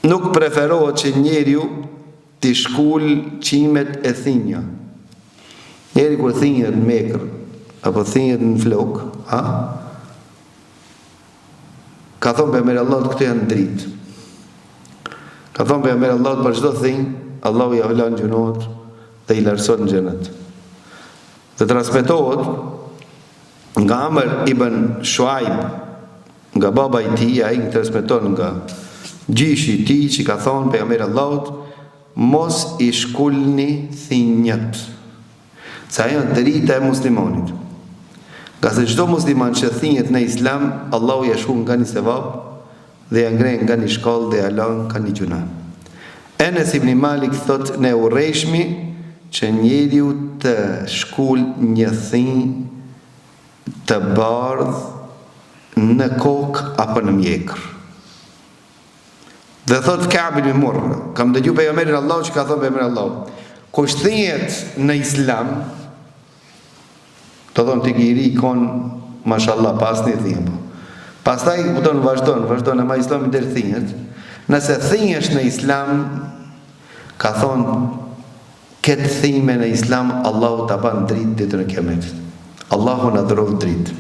nuk preferohet që njeriu t'i shkull qimet e thinja. Njeri kur thinjet në Mekër apo thinjet në flok, ka thonë pejgamberi Allahut këto janë dritë. Ka thonë pejgamberi Allahut për çdo thinj, Allahu ja vlan gjunot dhe i lartëson në xhenet. Dhe transmetohet nga Amr ibn Shuaib, nga baba i tij, ai transmeton nga gjyshi i tij që ka thonë pejgamberi Allahut, mos i shkullni thinjët, se ajo është drita e muslimanit. Nga se çdo musliman që thinjet në Islam, Allahu ja shkon nga një sevap dhe ja ngren nga një shkallë dhe ja lan nga një gjuna. Enes ibn Malik thot, ne urrejshmi që njeriu të shkull një thinj të bardh në kokë apo në mjekër. Dhe thot Ka'b ibn Murra, kam dëgjuar pejgamberin Allahu që ka thënë pejgamberi Allahu, kush thinjet në Islam, të thonë të kiri kon, mashallah, pas një thimë. Pastaj vazhdon, ama Islami deri thinjet. Nëse thinjesh në Islam, ka thonë, këtë thime në Islam, Allahu ta ban dritë ditën e Kiametit. Allahu na dhuroj dritë.